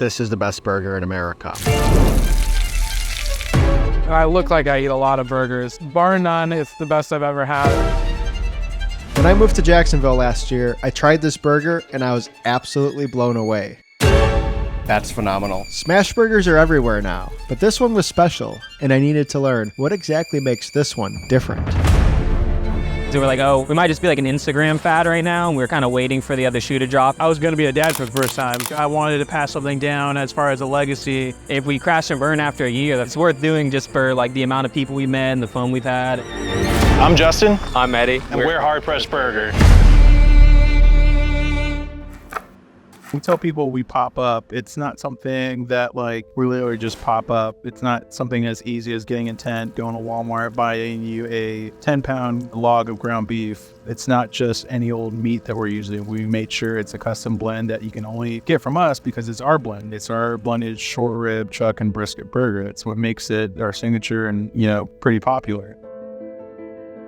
this is the best burger in America. I look like I eat a lot of burgers. Bar none, it's the best I've ever had. When I moved to Jacksonville last year, I tried this burger and I was absolutely blown away. That's phenomenal. Smash burgers are everywhere now, but this one was special, and I needed to learn what exactly makes this one different. So we're like, oh, we might just be like an Instagram fad right now, and we're kind of waiting for the other shoe to drop. I was going to be a dad for the first time. I wanted to pass something down as far as a legacy. If we crash and burn after a year, that's worth doing just for like the amount of people we met and the fun we've had. I'm Justin. I'm Eddie. And we're Hard Pressed Burger. We tell people we pop up. It's not something that like we literally just pop up. It's not something as easy as getting a tent, going to Walmart, buying you a 10-pound log of ground beef. It's not just any old meat that we're using. We made sure it's a custom blend that you can only get from us because it's our blend. It's our blended short rib, chuck, and brisket burger. It's what makes it our signature and, pretty popular.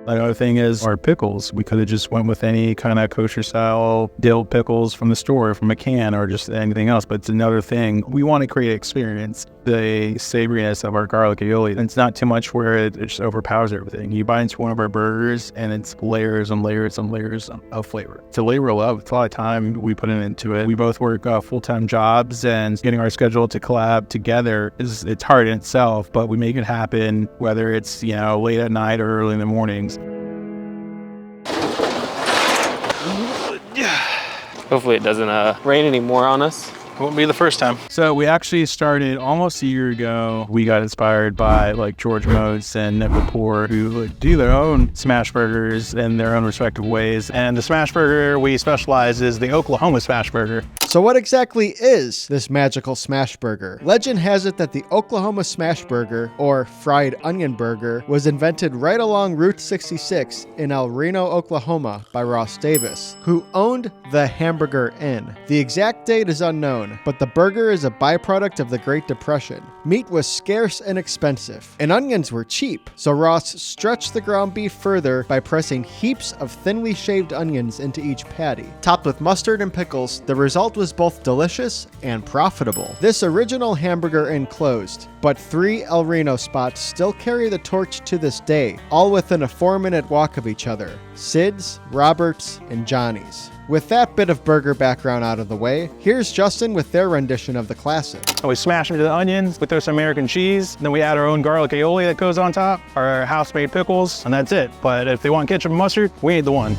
Another thing is our pickles. We could have just went with any kind of kosher style dill pickles from the store, from a can, or just anything else. But it's another thing. We want to create experience. The savoriness of our garlic aioli. It's not too much where it just overpowers everything. You bite into one of our burgers and it's layers and layers and layers of flavor. It's a labor of love. It's a lot of time we put into it. We both work full-time jobs, and getting our schedule to collab together it's hard in itself, but we make it happen whether it's, late at night or early in the mornings. Hopefully it doesn't rain anymore on us. Won't be the first time. So we actually started almost a year ago. We got inspired by like George Motes and Nick Lepore, who do their own smash burgers in their own respective ways. And the smash burger we specialize is the Oklahoma smash burger. So what exactly is this magical smash burger? Legend has it that the Oklahoma smash burger, or fried onion burger, was invented right along Route 66 in El Reno, Oklahoma by Ross Davis, who owned the Hamburger Inn. The exact date is unknown, but the burger is a byproduct of the Great Depression. Meat was scarce and expensive, and onions were cheap, so Ross stretched the ground beef further by pressing heaps of thinly shaved onions into each patty. Topped with mustard and pickles, the result was both delicious and profitable. This original Hamburger Inn closed, but 3 El Reno spots still carry the torch to this day, all within a 4-minute walk of each other: Sid's, Robert's, and Johnny's. With that bit of burger background out of the way, here's Justin with their rendition of the classic. We smash into the onions, we throw some American cheese, then we add our own garlic aioli that goes on top, our house-made pickles, and that's it. But if they want ketchup and mustard, we ain't the one.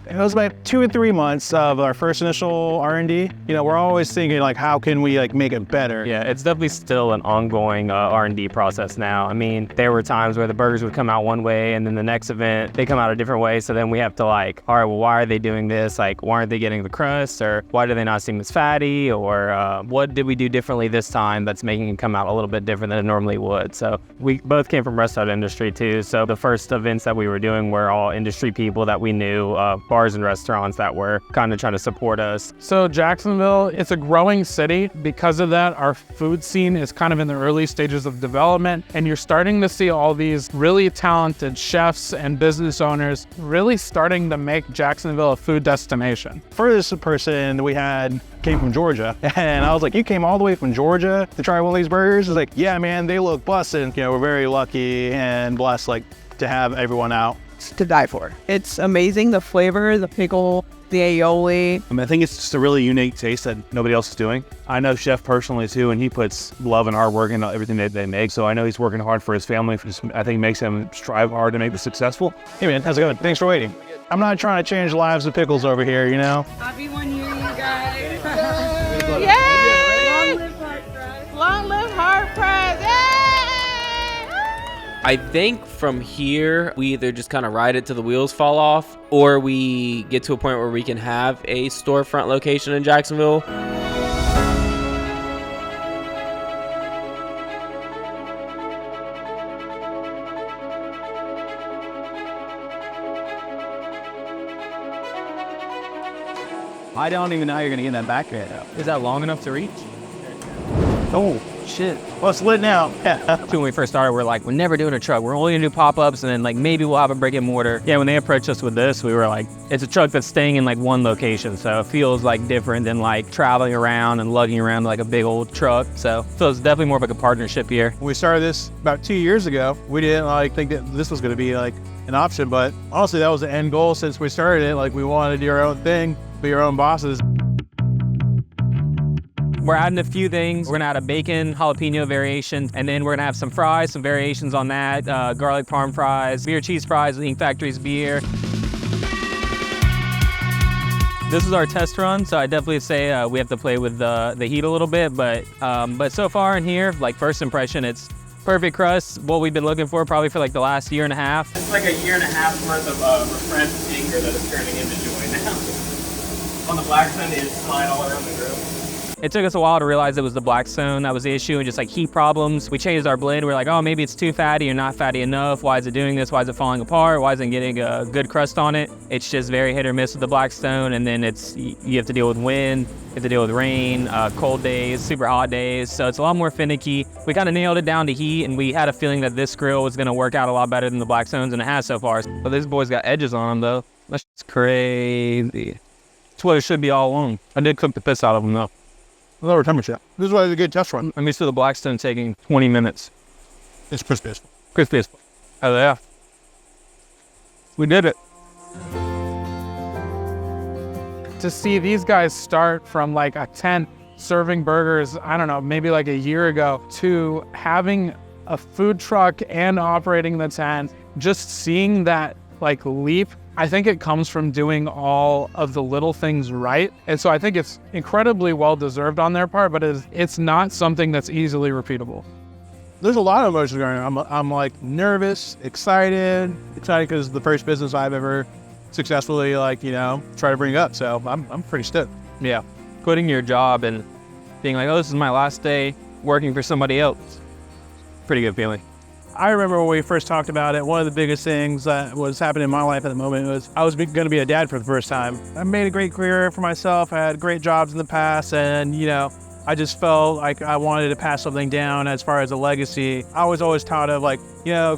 It was about 2 or 3 months of our first initial R&D. We're always thinking like, how can we make it better? Yeah, it's definitely still an ongoing R&D process now. I mean, there were times where the burgers would come out one way, and then the next event, they come out a different way. So then we have to all right, well, why are they doing this? Why aren't they getting the crust? Or why do they not seem as fatty? Or what did we do differently this time that's making it come out a little bit different than it normally would? So we both came from restaurant industry too. So the first events that we were doing were all industry people that we knew, bars and restaurants that were kind of trying to support us. So Jacksonville, it's a growing city. Because of that, our food scene is kind of in the early stages of development, and you're starting to see all these really talented chefs and business owners really starting to make Jacksonville a food destination. Furthest person we had came from Georgia, and I was like, you came all the way from Georgia to try one of these burgers? He's like, yeah, man, they look busted. We're very lucky and blessed to have everyone out. To die for. It's amazing, the flavor, the pickle, the aioli. I think it's just a really unique taste that nobody else is doing. I know Chef personally too, and he puts love and hard work into everything that they make. So I know he's working hard for his family. I think makes him strive hard to make it successful. Hey man, how's it going? Thanks for waiting. I'm not trying to change lives with pickles over here, Happy 1 year, you guys. Yay! Long live Hard Press. Long live Hard Press. Yay! I think from here, we either just kind of ride it till the wheels fall off, or we get to a point where we can have a storefront location in Jacksonville. I don't even know how you're going to get that back there, though. Is that long enough to reach? Oh. shit. Well, it's lit now. When we first started, we're like, we're never doing a truck. We're only gonna do pop-ups, and then like maybe we'll have a brick and mortar. Yeah, when they approached us with this, we were like, it's a truck that's staying in like one location, so it feels like different than like traveling around and lugging around like a big old truck. So it's definitely more of like a partnership here. When we started this about 2 years ago, we didn't like think that this was gonna be like an option, but honestly, that was the end goal since we started it. Like, we wanted to do our own thing, be our own bosses. We're adding a few things. We're gonna add a bacon jalapeno variation, and then we're gonna have some fries, some variations on that, garlic parm fries, beer cheese fries with Ink Factory's beer. This is our test run, so I definitely say we have to play with the heat a little bit, but so far in here, like first impression, it's perfect crust, what we've been looking for probably for like the last year and a half. It's like a year and a half worth of refreshed anger that is turning into joy now. On the Blackstone, they just slide all around the grill. It took us a while to realize it was the Blackstone that was the issue, and just like heat problems. We changed our blend. We're like, oh, maybe it's too fatty or not fatty enough. Why is it doing this? Why is it falling apart? Why isn't it getting a good crust on it? It's just very hit or miss with the Blackstone, and then you have to deal with wind, you have to deal with rain, cold days, super hot days, so it's a lot more finicky. We kind of nailed it down to heat, and we had a feeling that this grill was going to work out a lot better than the Blackstones, and it has so far. But this boy's got edges on them, though. That's just crazy. It's what it should be all along. I did cook the piss out of them, though. Lower temperature. This is why it's a good test run. I'm used to the Blackstone taking 20 minutes. It's crispy as fuck. Crispy as fuck. Oh, yeah. We did it. To see these guys start from like a tent serving burgers, I don't know, maybe like a year ago, to having a food truck and operating the tent, just seeing that like leap, I think it comes from doing all of the little things right. And so I think it's incredibly well deserved on their part, but it's not something that's easily repeatable. There's a lot of emotions going on. I'm like nervous, excited because the first business I've ever successfully try to bring up. So I'm pretty stoked. Yeah. Quitting your job and being like, oh, this is my last day working for somebody else. Pretty good feeling. I remember when we first talked about it, one of the biggest things that was happening in my life at the moment was I was going to be a dad for the first time. I made a great career for myself. I had great jobs in the past, and I just felt like I wanted to pass something down as far as a legacy. I was always taught of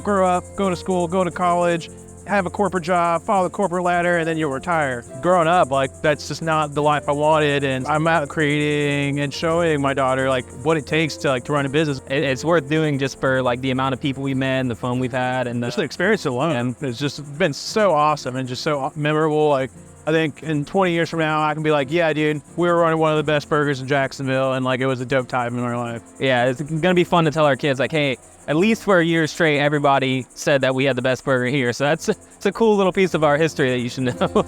grow up, go to school, go to college, have a corporate job, follow the corporate ladder, and then you'll retire. Growing up, that's just not the life I wanted, and I'm out creating and showing my daughter what it takes to run a business. It's worth doing just for the amount of people we met and the fun we've had, and just the experience alone. It's just been so awesome and just so memorable. I think in 20 years from now, I can be like, yeah, dude, we were running one of the best burgers in Jacksonville, and it was a dope time in our life. Yeah, it's gonna be fun to tell our kids hey, at least for a year straight, everybody said that we had the best burger here. So it's a cool little piece of our history that you should know.